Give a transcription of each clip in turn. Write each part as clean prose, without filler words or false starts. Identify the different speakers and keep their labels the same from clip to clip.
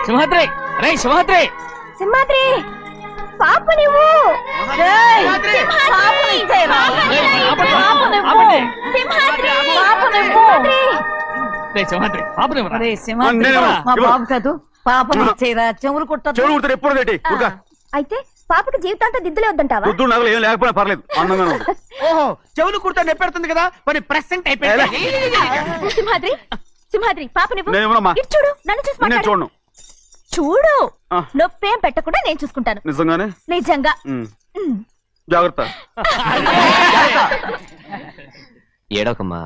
Speaker 1: సింహాద్రి రే సింహాద్రి
Speaker 2: సింహాద్రి పాప నువ్వు
Speaker 1: సింహాద్రి పాపని
Speaker 2: మా బాబు కాదు పాపని ఇచ్చేరా చెవులు కుట్ట
Speaker 3: ఎప్పుడు
Speaker 2: అయితే పాపకి జీవితాంతం దిద్దులే వద్దంటావా
Speaker 3: ఏం లేకపోయినా పర్లేదు
Speaker 4: ఓహో చెవులు కుర్తా నెప్పెడుతుంది కదా మరి ప్రెసెంట్ అయిపోయింది.
Speaker 2: సింహాద్రి సింహాద్రి పాపని
Speaker 3: నేనేమోనమ్మా?
Speaker 2: చూడు నన్ను చూసి
Speaker 3: నేను
Speaker 2: మాట్లాడు.
Speaker 3: చూడను.
Speaker 2: చూడు నొప్పేం పెట్టకుండా నేను చూసుకుంటాను.
Speaker 3: నిజంగానే?
Speaker 2: నిజంగా.
Speaker 3: జాగ్రత్త.
Speaker 5: ఏడోకమ్మా.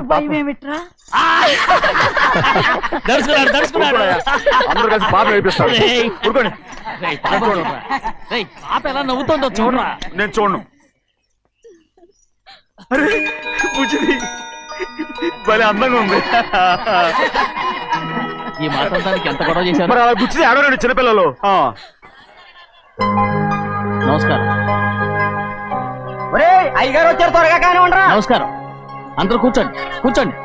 Speaker 2: భయమేమిట్రా?
Speaker 3: అందరూ కలిసి పాప ఏడిపిస్తారు.
Speaker 1: పాప ఎలా నవ్వుతుందో చూడరా.
Speaker 3: నేను చూడను. అరే బుజ్జిది భలే అందంగా ఉంది.
Speaker 1: ఈ మాట్లాడడానికి ఎంత గొడవ చేశారు.
Speaker 3: మరి అలా బుజ్జిది ఆడరండి చిన్నపిల్లలు.
Speaker 1: నమస్కారం.
Speaker 4: అయ్యగారు వచ్చారు, త్వరగా కానీ ఉండరా.
Speaker 1: నమస్కారం. అందరూ కూర్చోండి కూర్చోండి.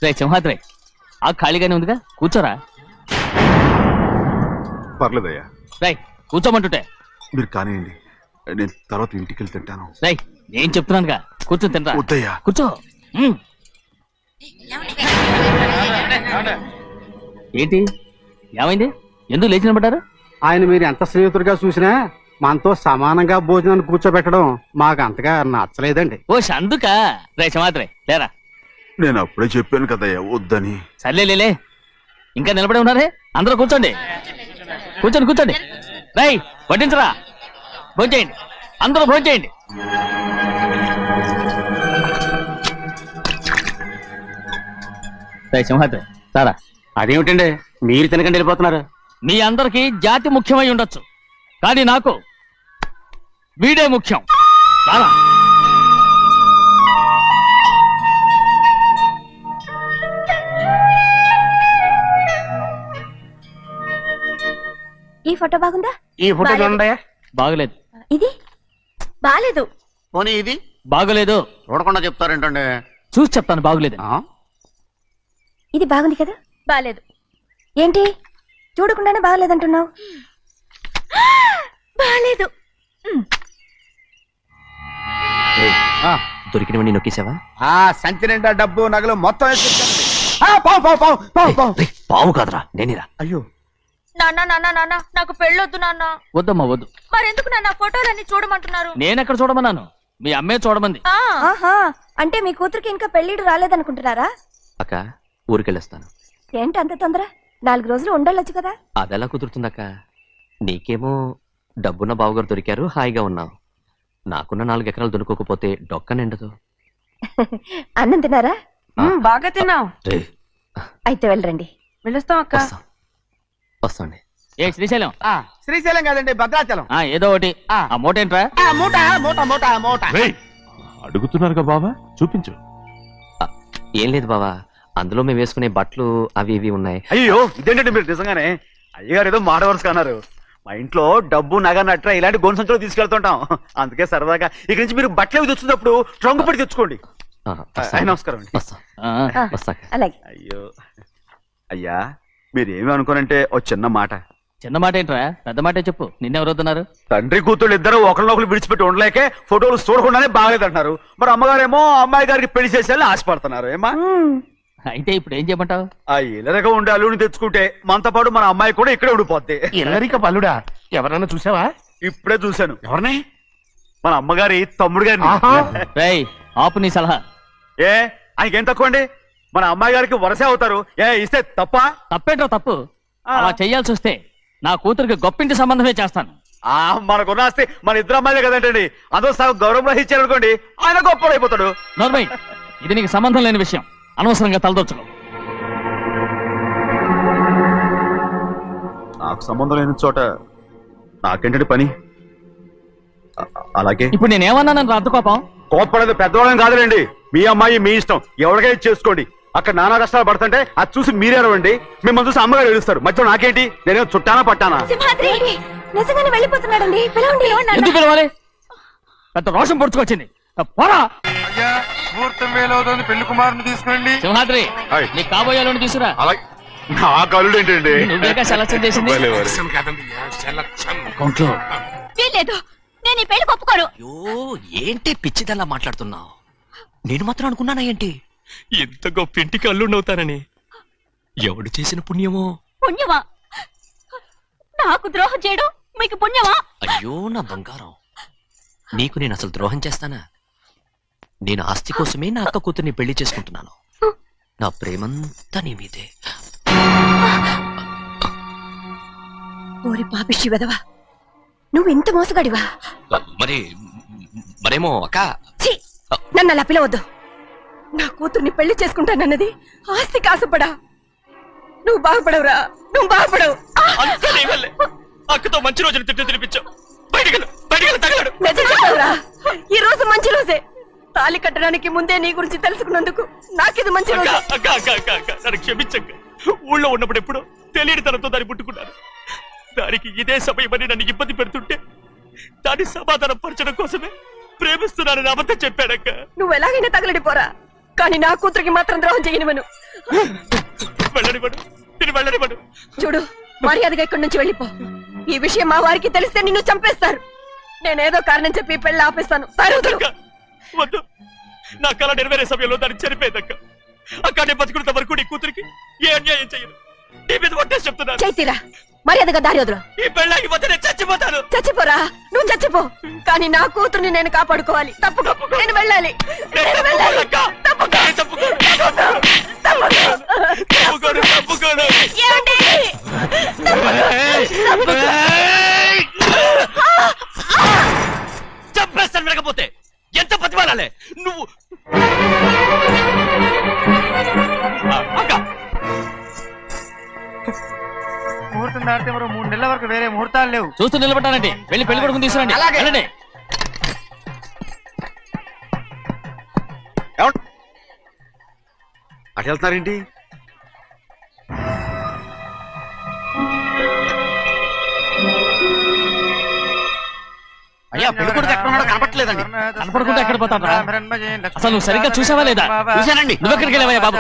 Speaker 1: రే సింహాద్రి ఆ ఖాళీగానే ఉందిగా కూర్చోరా.
Speaker 3: పర్లేదయ్యా.
Speaker 1: రై కూర్చోమంటుంటే.
Speaker 3: మీరు కానివ్వండి, నేను తర్వాత ఇంటికి వెళ్ళి తింటాను.
Speaker 1: రై నేను చెప్తున్నానుగా కూర్చొని తింటా.
Speaker 3: వద్దయ్యా.
Speaker 1: కూర్చో. ఏంటి ఏమైంది? ఎందుకు లేచి నిలబడ్డారు?
Speaker 6: ఆయన మీరు ఎంత స్నేహితుడిగా చూసినా మనతో సమానంగా భోజనాన్ని కూర్చోబెట్టడం మాకు అంతగా నచ్చలేదండి.
Speaker 1: ఓ అందుకా. రే సింహాద్రి లేరా.
Speaker 3: నేను అప్పుడే చెప్పాను కదయ్యా వద్దని.
Speaker 1: సర్లేలే ఇంకా నిలబడి ఉన్నారే. అందరూ కూర్చోండి కూర్చోండి కూర్చోండి. రై వడ్డించరా. భోంచేయండి అందరూ భోంచేయండి. రై సింహాద్రి సారా.
Speaker 6: అదేమిటండి మీరు తినకండి వెళ్ళిపోతున్నారు?
Speaker 1: మీ అందరికీ జాతి ముఖ్యమై ఉండొచ్చు, కానీ నాకు వీడే ముఖ్యం. సారా.
Speaker 2: ఈ ఫోటో బాగుందా?
Speaker 4: ఈ ఫోటో చూడండి.
Speaker 1: బాగలేదు.
Speaker 2: ఇది బాలేదు.
Speaker 6: పోనీ ఇది
Speaker 1: బాగలేదు.
Speaker 6: చూడకుండా చెప్తారేంటండి?
Speaker 1: చూసి చెప్తాను బాగలేదు.
Speaker 2: ఇది బాగుంది కదా? బాలేదు. ఏంటి చూడకుండానే బాగలేదంటున్నావు? బాలేదు.
Speaker 5: దొరికినవన్నీ నొక్కేసావా?
Speaker 4: సంచి నిండా డబ్బు నగలు మొత్తం
Speaker 5: పావు కాదురా నేనేరా.
Speaker 4: అయ్యో
Speaker 2: నాన్న నాన్న నాన్న నాకు పెళ్ళొద్దు నాన్న.
Speaker 1: వద్దమ్మా వద్దు.
Speaker 2: మరెందుకు నాన్న ఫోటోలన్నీ చూడమంటున్నారు?
Speaker 1: నేనెక్కడ చూడమన్నాను, మీ అమ్మే చూడమంది.
Speaker 2: అంటే మీ కూతురికి ఇంకా పెళ్ళిడు రాలేదనుకుంటున్నారా?
Speaker 5: అక్క ఊరికెళ్ళొస్తాను.
Speaker 2: ఏంటి అంత తొందర? 4 రోజులు ఉండొచ్చు కదా.
Speaker 5: అదెలా కుదురుతుందక్క? నీకేమో డబ్బున్న బావగారు దొరికారు, హాయిగా ఉన్నావు. నాకున్న 4 ఎకరాలు దొరకకపోతే డొక్క నిండదు.
Speaker 2: అన్నం తిన్నారా?
Speaker 7: బాగా తిన్నావు.
Speaker 2: అయితే వెళ్ళరండి.
Speaker 7: వెళ్ళొస్తాం అక్క.
Speaker 5: వస్తాండి.
Speaker 1: ఏ శ్రీశైలం?
Speaker 4: శ్రీశైలం కాదండి, భద్రాచలం.
Speaker 1: ఏదో ఒకటి. ఆ మూట ఏంట్రా?
Speaker 4: మూట మూట మూట మూట.
Speaker 3: అడుగుతున్నారు బాబా, చూపించు.
Speaker 5: ఏం లేదు బావా, అందులో మేము వేసుకునే బట్టలు అవి ఇవి ఉన్నాయి.
Speaker 3: అయ్యో ఇదేంటంటే మీరు నిజంగానే అయ్యగారు ఏదో మాట వరుస అన్నారు. మా ఇంట్లో డబ్బు నగ నట్ర ఇలాంటి గోను సంచులు తీసుకెళ్తుంటాం. అందుకే సరదాగా ఇక్కడి నుంచి మీరు బట్టలు అవి తెచ్చుకున్నప్పుడు ట్రంకు పెట్టి తెచ్చుకోండి. నమస్కారం అండి.
Speaker 5: వస్తా.
Speaker 2: అలాగే.
Speaker 3: అయ్యో అయ్యా మీరేమి అనుకోనంటే ఓ చిన్న మాట.
Speaker 1: చిన్న మాట ఏంట్రా, పెద్ద మాటే చెప్పు. నిన్నెవరొద్దున్నారు?
Speaker 3: తండ్రి కూతుళ్ళు ఇద్దరు ఒకరినొకరు విడిచిపెట్టి ఉండలేకే ఫోటోలు చూడకుండానే బాగలేదంటున్నారు. మరి అమ్మగారేమో అమ్మాయి గారికి పెళ్లి చేసేయాలని ఆశపడుతున్నారు. ఏమా
Speaker 1: అయితే ఇప్పుడు ఏం చేయమంటావు?
Speaker 3: ఆ ఇల్లరిక ఉండే అల్లుని తెచ్చుకుంటే మనతో పాటు మన అమ్మాయి కూడా ఇక్కడే ఉండిపోద్ది.
Speaker 4: ఇల్లరిక పల్లుడా? ఎవరన్నా చూసావా?
Speaker 3: ఇప్పుడే చూశాను.
Speaker 4: ఎవరిని?
Speaker 3: మన అమ్మగారి తమ్ముడు గారిని.
Speaker 1: రేయ్ ఆపు నీ సలహా.
Speaker 3: ఏ ఆయనకేం తక్కువ అండి? మన అమ్మాయి గారికి వరసే అవుతారు. ఏ ఇస్తే తప్ప?
Speaker 1: తప్పేంట్రా తప్పు? అలా చెయ్యాల్సి వస్తే నా కూతురికి గొప్పింటి సంబంధమే చేస్తాను.
Speaker 3: మనకున్న ఆస్తి మన ఇద్దరు అమ్మాయిలే కదంటండి. అందరూ సగం గౌరవం ఇచ్చారు అనుకోండి, ఆయన గొప్పడు అయిపోతాడు.
Speaker 1: నోర్మై, ఇది నీకు సంబంధం లేని విషయం. అనవసరంగా తలదొచ్చుకో.
Speaker 3: నాకు సంబంధం లేని చోట నాకేంటండి పని? అలాగే
Speaker 1: ఇప్పుడు నేనేమన్నానని అర్థకోపం?
Speaker 3: కోప్పడేది పెద్దవాళ్ళని కాదులేండి. మీ అమ్మాయి మీ ఇష్టం, ఎవరికైనా చేసుకోండి. అక్కడ నానా కష్టాలు పడుతుంటే అది చూసి మీరే అరవండి, మిమ్మల్ని చూసి అమ్మగారు ఏడుస్తారు. మధ్యలో నాకేంటి? నేనేం చుట్టానా పట్టానా?
Speaker 8: సింహాద్రి నిజంగానే వెళ్ళిపోతున్నాడండి. పిలవండి.
Speaker 1: ఎందుకు పిలవాలి? పెద్ద రోషం పొడుచుకొచ్చింది. పోరా
Speaker 9: ముహూర్తం వేలవుతోంది, పెళ్లి కుమారుని తీసుకురండి.
Speaker 1: సింహాద్రి, నీ కాబోయేలోని తీసురా.
Speaker 3: నా కలుడు ఏంటండి?
Speaker 1: నువ్వేగా సెలక్షన్ చేసింది. అకౌంట్లో
Speaker 8: వీల్లేదు, నేను ఈ పెళ్లి ఒప్పుకోను.
Speaker 5: అయ్యో ఏంటి పిచ్చిదల్లా మాట్లాడుతున్నావు? నేను మాత్రం అనుకున్నానా ఏంటి ఎంత గొప్ప ఇంటికి అల్లుండవుతానని? ఎవడు చేసిన పుణ్యమో?
Speaker 8: పుణ్యమా? నాకు ద్రోహం చేయడం మీకు పుణ్యమా?
Speaker 5: అయ్యో నా బంగారం, నీకు నేను అసలు ద్రోహం చేస్తానా? నేను ఆస్తి కోసమే నా అక్క కూతుర్ని పెళ్లి చేసుకుంటున్నాను. నా ప్రేమంతా నీ మీదే.
Speaker 8: ఓరి పాపిష్టి వెదవా, నువ్వు ఇంత మోసగాడివా?
Speaker 5: మరేమో అక్క.
Speaker 8: ఛీ, నన్ను అలా పిలవద్దు. నా కూతుర్ని పెళ్లి చేసుకుంటానన్నది ఆస్తి కాసపడా. నువ్వు బాగుపడవురా, నువ్వు బాగుపడవు.
Speaker 5: అక్కతో మంచి రోజులు తినిపించావు. తగలడు.
Speaker 8: నిజం చెప్పవురా, ఈ రోజు మంచి రోజే. తాళి కట్టడానికి ముందే నీ గురించి తెలుసుకున్నందుకు నాకిది మంచి రోజు.
Speaker 5: నన్ను క్షమించక్క. ఊళ్ళో ఉన్నప్పుడు ఎప్పుడో తెలియని తనతో దాన్ని పుట్టుకున్నాను. దానికి ఇదే సమయమని నన్ను ఇబ్బంది పెడుతుంటే దాన్ని సమాధానం పరచడం కోసమే ప్రేమిస్తున్నానని అబద్ధం చెప్పానక్క.
Speaker 8: నువ్వు ఎలాగైనా తగలడిపోరా, కానీ నా కూతురికి మాత్రం ద్రోహం చేయనివను.
Speaker 5: వెళ్ళనివ్వడు, నేను వెళ్ళనివ్వడు.
Speaker 8: చూడు, మర్యాదగా ఇక్కడి నుంచి వెళ్ళిపో. ఈ విషయం మా వారికి తెలిస్తే నిన్ను చంపేస్తారు. నేనేదో కారణం చెప్పి పెళ్లి ఆపేస్తాను.
Speaker 5: వద్దు, నా కళ నెరవేరే సమయంలో దాన్ని చనిపోయేదక్క. అక్క నేను బతుకున్నంత వరకు నీ కూతురికి ఏ అన్యాయం చేయను. నీ మీద ఒట్టేసి చెప్తున్నాను.
Speaker 8: చైతీరా, మర్యాదగా దారి వదులు.
Speaker 5: ఈ పెళ్ళాకి పోతే నేను చచ్చిపోతాను.
Speaker 8: చచ్చిపోరా, నువ్వు చచ్చిపో, కానీ నా కూతుర్ని నేను కాపాడుకోవాలి. తప్పుకో, నేను వెళ్ళాలి.
Speaker 5: చంపేస్తాను. వినకపోతే ఎంత బతిమాలాలే నువ్వు? అక్క,
Speaker 9: ముహూర్తం దాటితే మరో 3 నెలల వరకు వేరే ముహూర్తాలు లేవు.
Speaker 1: చూస్తూ నిలబడ్డానండి. వెళ్ళి పెళ్లి కొడుకుని తీసుకురండి. వెళ్ళండి.
Speaker 3: అటు వెళ్తున్నారేంటి?
Speaker 4: అయ్యా, పెళ్లి కొడుకు ఎక్కడ ఉన్నాడో కనపట్లేదండి.
Speaker 1: కనపడకుండా ఎక్కడ పోతాడ్రా? అసలు నువ్వు సరిగ్గా చూసావా లేదా?
Speaker 4: చూశానండి.
Speaker 1: నువ్వెక్కడికి వెళ్ళావయ్యా బాబు?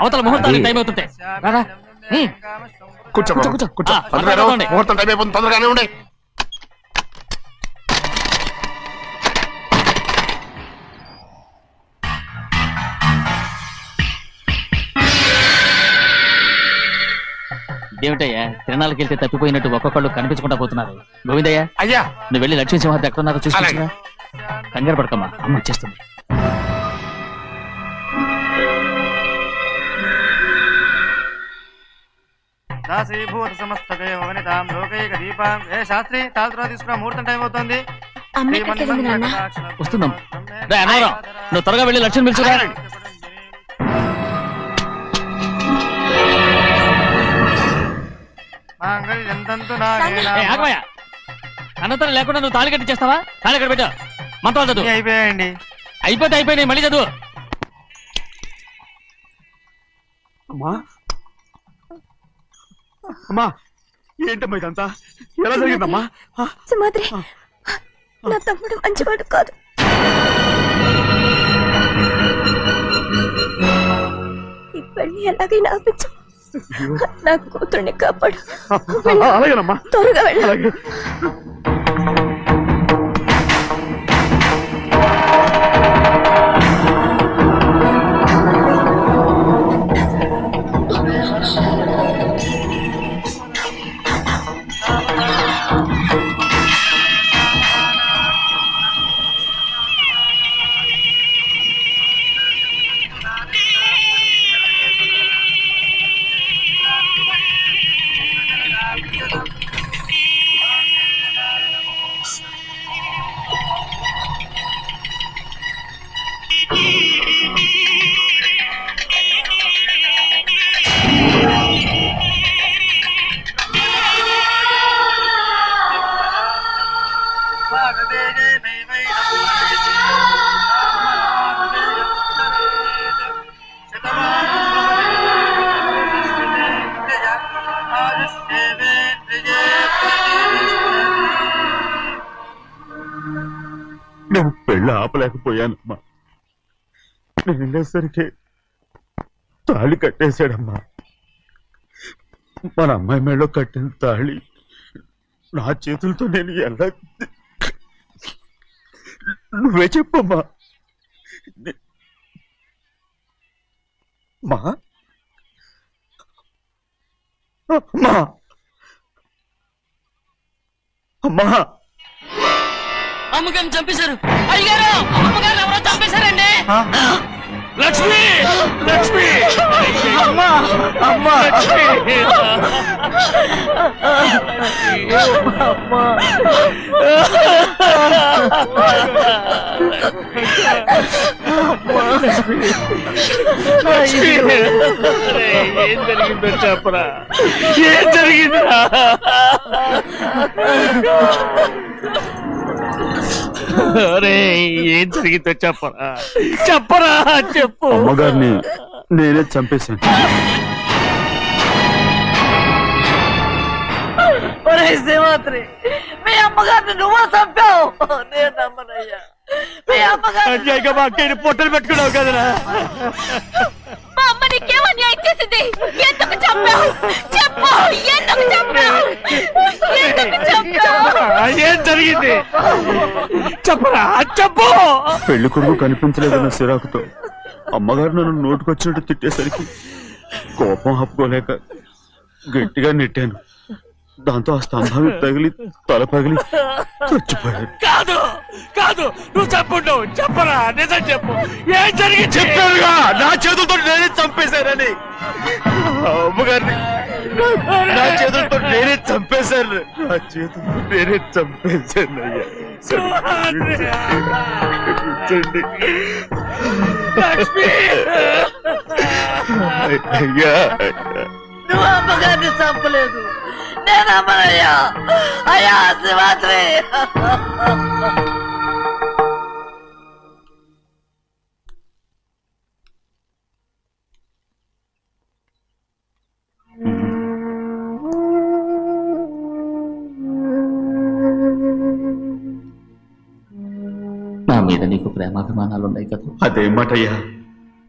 Speaker 1: అవతల ముహూర్తానికి టైం అవుతుంటే రారా.
Speaker 9: కూర్చో
Speaker 1: కూర్చో.
Speaker 9: ముహూర్తం టైం అయిపోతుంది, తొందరగానే ఉండే.
Speaker 1: ఇదేమిటయ్యా, తిరణాలకు వెళ్తే తప్పిపోయినట్టు ఒక్కొక్కళ్ళు కనిపించకుండా పోతున్నారు. గోవిందయ్య,
Speaker 9: అయ్యా
Speaker 1: నువ్వు వెళ్ళి లక్ష్మీ సింహాద్రి ఎక్కడ ఉన్నారో చూసుకున్నా. కంగారు పడకమ్మా, అమ్మ వచ్చేస్తుంది.
Speaker 9: దాసీభూత సమస్తదే వనితాం లోకైక దీపాం. ఏ శాస్త్రి, తాళ తీసుకురా, ముహూర్తం టైం అవుతుంది.
Speaker 1: వస్తుందమ్మ. అన్నవరం, నువ్వు త్వరగా వెళ్ళి లక్ష్మి పిలుచురా. అన్నతరం లేకుండా నువ్వు తాళి కట్టి చేస్తావా? తాళి ఎక్కడ పెట్టావు? మంత్రాలు చదువు.
Speaker 9: అయిపోయాయండి.
Speaker 1: అయిపోయినాయి, మళ్ళీ చదువు.
Speaker 3: అమ్మా, అమ్మా, ఏంటమ్మా ఇదంతా? ఎలా జరిగిందమ్మా?
Speaker 8: సింహాద్రి, నా తమ్ముడు మంచివాడు కాదు. ఈ పెళ్లి ఎలాగైనా ఆపించు. నా కూతుర్ని కాపాడు.
Speaker 3: అలాగేనమ్మా,
Speaker 8: త్వరగా వెళ్ళాలి.
Speaker 3: పెళ్ళి ఆపలేకపోయానమ్మా. నేను వెళ్ళేసరికి తాళి కట్టేశాడమ్మా. మన అమ్మాయి మేడలో కట్టిన తాళి నా చేతులతో నేను ఎలా... నువ్వే చెప్పమ్మా. మా అమ్మా అమ్మా
Speaker 1: అమ్మగారిని చంపేశారు. అయ్యారు అమ్మగారు ఎవరో చంపేశారండి.
Speaker 5: లక్ష్మి లక్ష్మి
Speaker 3: అమ్మా అమ్మా
Speaker 5: ఏం జరిగిందో చెప్పరా? ఏం జరిగిందిరా? అరే ఏం జరిగిందో చెప్పరా? చెప్పరా చెప్పు.
Speaker 3: అమ్మగారిని నేనే చంపేశాను.
Speaker 2: శ్రీమాత్రి, మీ అమ్మగారిని నువ్వు చంపావు. నేను నమ్మనయ్యా. మీ అమ్మగారు
Speaker 5: మా అక్కని పొట్టలు పెట్టుకున్నావు కదరా.
Speaker 8: మా అమ్మ నీకేం అన్యాయం చేసింది? ఎందుకు చంపావు? చెప్పు, ఎందుకు చంపావు? ఎందుకు చంపావు?
Speaker 5: ఏం జరిగింది చెప్పరా? చెప్పు.
Speaker 3: పెళ్లి కొడుకు కనిపించలేదన్న సిరాకుతో అమ్మగారు నన్ను నోటుకొచ్చినట్టు తిట్టేసరికి కోపం ఆపుకోలేక గట్టిగా నెట్టాను. దాంతో ఆ స్తంభాన్ని తగిలి తల పగిలి చచ్చిపోయాడు.
Speaker 5: కాదు కాదు, నువ్వు చెప్పుండవు. చెప్పరా, నిజం చెప్పు. ఏం జరిగింది?
Speaker 3: చెప్పానుగా, నా చేతులతో నేనే చంపేశానని. అమ్మగారిని నా చేతులతో నేనే చంపేశాను. నా చేతులతో నేనే చంపేశాను. అయ్యా కూర్చోండి. అయ్యా
Speaker 2: నువ్వు అమ్మగారిని చంపలేదు. నేను అమ్మనయ్యా. అయ్యా శ్రీమాత్రి.
Speaker 1: నా మీద నీకు ప్రేమాభిమానాలు ఉన్నాయి కదా.
Speaker 3: అదేమాటయ్యా?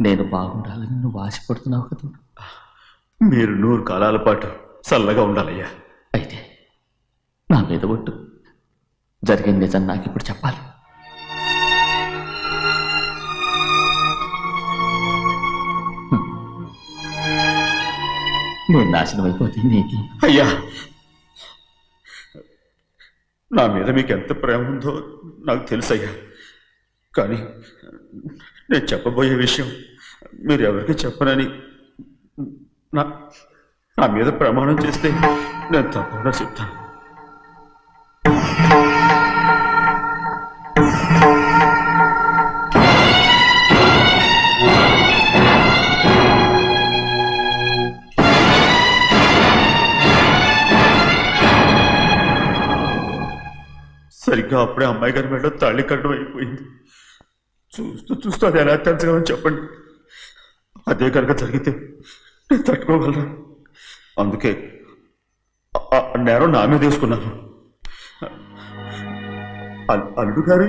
Speaker 1: నేను బాగుండాలని నువ్వు ఆశపడుతున్నావు కదా.
Speaker 3: మీరు 100 కాలాల పాటు చల్లగా ఉండాలయ్యా.
Speaker 1: అయితే నా మీద ఒట్టు. జరిగిన నిజం నాకు ఇప్పుడు చెప్పాలి. నేను నాశనం అయిపోతే నీకు.
Speaker 3: అయ్యా, నా మీద మీకు ఎంత ప్రేమ ఉందో నాకు తెలుసయ్యా. కానీ నేను చెప్పబోయే విషయం మీరు ఎవరికి చెప్పనని నా మీద ప్రమాణం చేస్తే నేను తప్పకుండా చెప్తాను. సరిగ్గా అప్పుడే అమ్మాయి గారి మెడలో తాళి కట్టడం అయిపోయింది. చూస్తూ చూస్తూ అది ఎలా తెంచగలని చెప్పండి. అదే కనుక జరిగితే నేను తట్టుకోగలను. అందుకే నేరం నా మీద తీసుకున్నాను. అల్లుడు గారు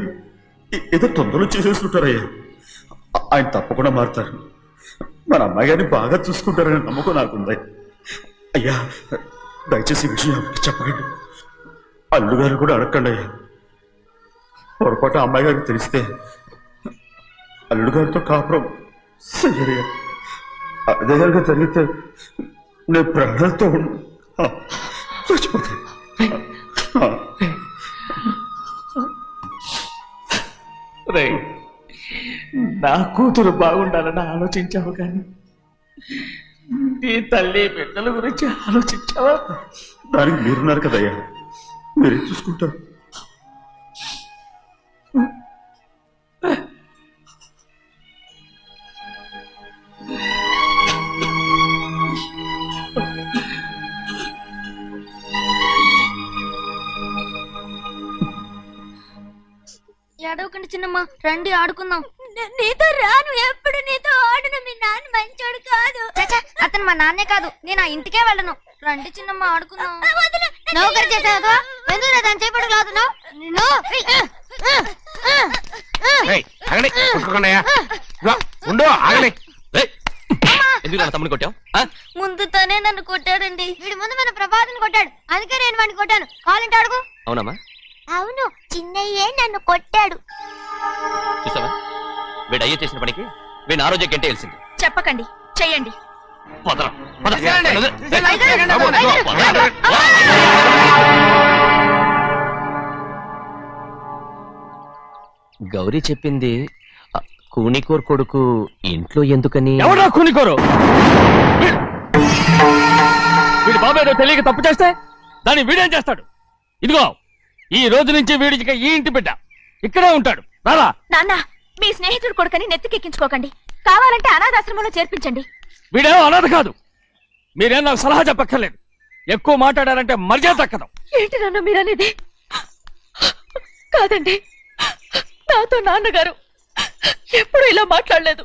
Speaker 3: ఏదో తొందరలో చేసేస్తుంటారయ్యా. ఆయన తప్పకుండా మారుతారు. మన అమ్మాయి గారిని బాగా చూసుకుంటారనే నమ్మకం నాకుంది. అయ్యా, దయచేసి ఈ విషయం ఎవరికి చెప్పకండి. అల్లుడు గారు కూడా అడగండి అయ్యా. పొరపాటు అమ్మాయి గారికి తెలిస్తే అల్లుడు గారితో కాపురం సయ్యయ్యా. అదే కనుక జరిగితే నేను ప్రాణాలతో చచ్చిపోతాను.
Speaker 5: నా కూతురు బాగుండాలని ఆలోచించావు, కానీ నీ తల్లి బిడ్డల గురించి ఆలోచించావా?
Speaker 3: దానికి మీరున్నారు కదయ్యా, మీరేం చూసుకుంటారు.
Speaker 8: ఏడవకండి చిన్నమ్మ, రండి ఆడుకుందాం. నీతో రాను, ఎప్పుడు నీతో ఆడను. మీ నాన్న మంచోడు కాదు. అతను మా నాన్నే కాదు, నేను ఆ ఇంటికే వెళ్ళను. రండి చిన్నమ్మ ఆడుకుందాం. నౌకరి చేసావు ఎందుకు దాని చేపడు కాదు.
Speaker 5: ఎందుకు నా తమ్ముని కొట్టావు?
Speaker 8: ముందు తనే నన్ను కొట్టాడండి. వీడి ముందు మన ప్రభాతం కొట్టాడు, అందుకే నేను వాడిని కొట్టాను. కావాలంటే అడుగు.
Speaker 5: అవునమ్మా,
Speaker 8: అవును, చిన్నయ్యే నన్ను కొట్టాడు.
Speaker 5: చూసావా, వీడు అయ్యే చేసిన పనికి వీడిని ఆ రోజే గంటే తెలిసింది.
Speaker 8: చెప్పకండి, చెయ్యండి.
Speaker 5: గౌరీ చెప్పింది కూనికోర్ కొడుకు ఇంట్లో ఎందుకని.
Speaker 1: ఎవడా కూనికోరు? వీడి బాబేదో తెలియక తప్పు చేస్తే దాన్ని వీడేం చేస్తాడు? ఇదిగో, ఈ రోజు నుంచి వీడికి ఈ ఇంటి బిడ్డ ఇక్కడే ఉంటాడు. రాలా?
Speaker 8: నాన్న, మీ స్నేహితుడు కొడుకని నెత్తికెక్కించుకోకండి. కావాలంటే అనాథాశ్రమంలో చేర్పించండి.
Speaker 1: వీడేమో అనాథ కాదు. మీరేం నాకు సలహా చెప్పక్కర్లేదు. ఎక్కువ మాట్లాడారంటే మర్యాద దక్కదు.
Speaker 7: ఏంటి నాన్న మీరనేది? కాదండి, నాతో నాన్నగారు ఎప్పుడు ఇలా మాట్లాడలేదు.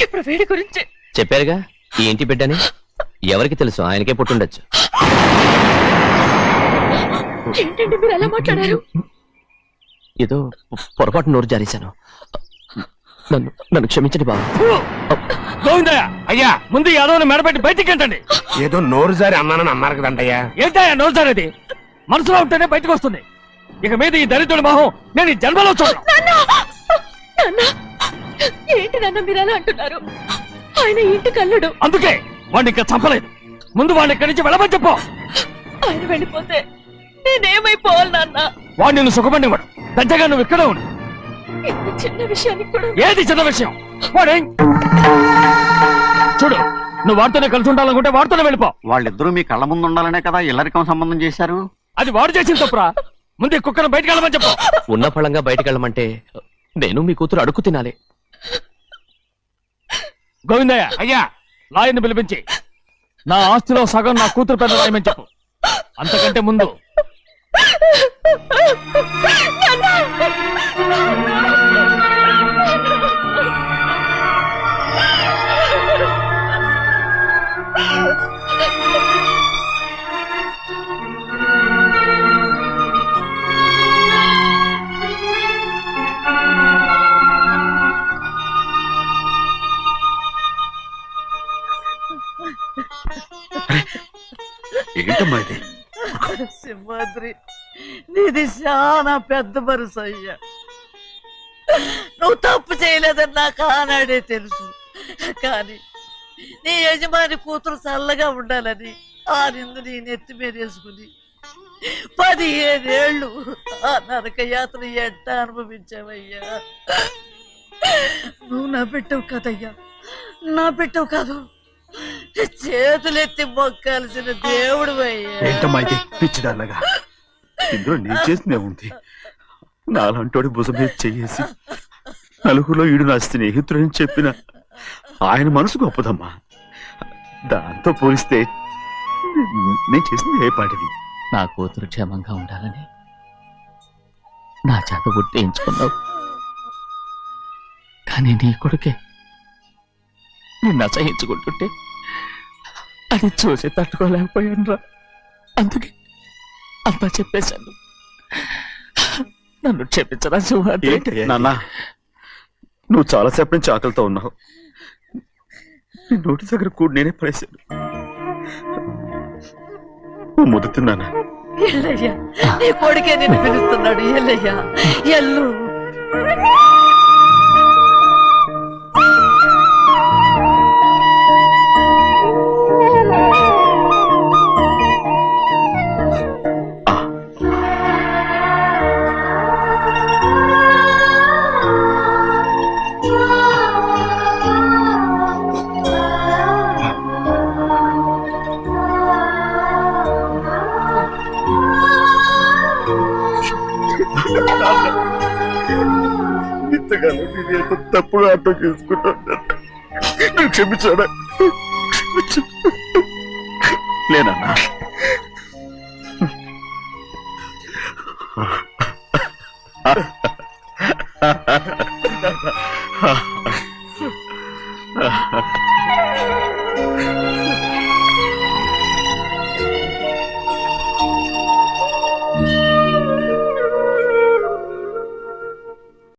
Speaker 7: ఇప్పుడు వీడి గురించి
Speaker 5: చెప్పారుగా ఈ ఇంటి బిడ్డని. ఎవరికి తెలుసు, ఆయనకే పుట్టుండొచ్చు.
Speaker 7: ఏంటండి మీరు ఎలా మాట్లాడారు?
Speaker 5: ఏదో పొరపాటు నోరు జారేశాను. నన్ను క్షమించండి బాబు.
Speaker 1: గోవిందయ్య, అయ్యా ముందు ఈ అదవుని మెడపెట్టి బయటికి ఏంటండి?
Speaker 6: ఏదో నోరు జారి అన్నానని అన్నారు కదంటయ్యా.
Speaker 1: ఏంటయ్యా నోరు జారేది? మనసులో ఉంటేనే బయటకు వస్తుంది. ఇక మీద ఈ దరిద్రుడి మొహం నేను ఈ జన్మలో చూడను.
Speaker 7: ఏంటి నాన్న మీరు ఎలా అంటున్నారు? ఆయన ఇంటి కల్లుడు.
Speaker 1: అందుకే వాడిని ఇంకా చంపలేదు. ముందు వాడిని ఇక్కడి నుంచి వెళ్ళమని చెప్పు.
Speaker 7: ఆయన వెళ్ళిపోతే నేనేమైపోవాలి నాన్న?
Speaker 1: వాడు నిన్ను సుఖపడివాడు. దంచగా నువ్వు ఇక్కడే ఉండు.
Speaker 7: ఇంత చిన్న విషయానికి కూడా.
Speaker 1: ఏది చిన్న విషయం? వాడే చూడు, నువ్వు వాడితోనే కలిసి ఉండాలనుకుంటే వాడితోనే వెళ్ళిపో.
Speaker 6: వాళ్ళిద్దరూ మీ కళ్ళ ముందు ఉండాలనే కదా ఇల్లరికం సంబంధం చేశారు.
Speaker 1: అది వాడు చేసిన తప్పురా. ముందు ఈ కుక్కను బయటకు వెళ్ళమని చెప్పు.
Speaker 5: ఉన్న ఫలంగా బయటకు వెళ్ళమంటే నేను మీ కూతురు అడుగు తినాలి.
Speaker 1: గోవిందయ్య, అయ్యా లాయర్ని పిలిపించి నా ఆస్తిలో సగం నా కూతురు పెద్ద రాయమని చెప్పు. అంతకంటే ముందు
Speaker 3: ఏంటమ్మా ఇది?
Speaker 2: సింహాద్రి, నీది చాలా పెద్ద మనసు అయ్యా. నువ్వు తప్పు చేయలేదని నాకు ఆనాడే తెలుసు. కానీ నీ యజమాని కూతురు చల్లగా ఉండాలని ఆ నిందు నీ నెత్తి మీద వేసుకుని 15 ఏళ్ళు ఆ నరక యాత్ర ఎట్ట అనుభవించావయ్యా. నువ్వు నా పెట్టవు కదయ్యా, నా పెట్టవు కాదు, చేతులెత్తి మొక్కాల్సిన దేవుడు అయ్యా.
Speaker 3: ఏంటమ్మా ఇది పిచ్చిదాన్నగా? ఇందులో నేను చేసిందే ఉంది. నాలంటోడి భుజం మీద చెయ్యేసి నలుగురిలో ఈడు నా స్నేహితుడని చెప్పిన ఆయన మనసు గొప్పదమ్మా. దాంతో పోలిస్తే నేను చేసింది ఏ పాటిది?
Speaker 1: నా కూతురు క్షేమంగా ఉండాలని నా చేత గుర్తించుకున్నావు. కానీ నీ కొడుకే నిన్ను అసహించుకుంటుంటే అది చూసి తట్టుకోలేకపోయాను రా. అందుకే అంతా చెప్పేశాను. నన్ను క్షమించరా సింహాద్రి.
Speaker 3: నాన్న, నువ్వు చాలాసేపు నుంచి ఆకలితో ఉన్నావు. నీ నోటి దగ్గర కూడా నేనే పడేశాను. ముద్దు తిన్నానా?
Speaker 2: ఎల్లయ్యా, నీ కొడుకే నిన్ను పిలుస్తున్నాడు. ఎల్లయ్యా, ఎల్లు.
Speaker 3: ఇంతకాలం నేను తప్పుగా అర్థం చేసుకుంటాను. క్షమించాడా? లేనన్నా,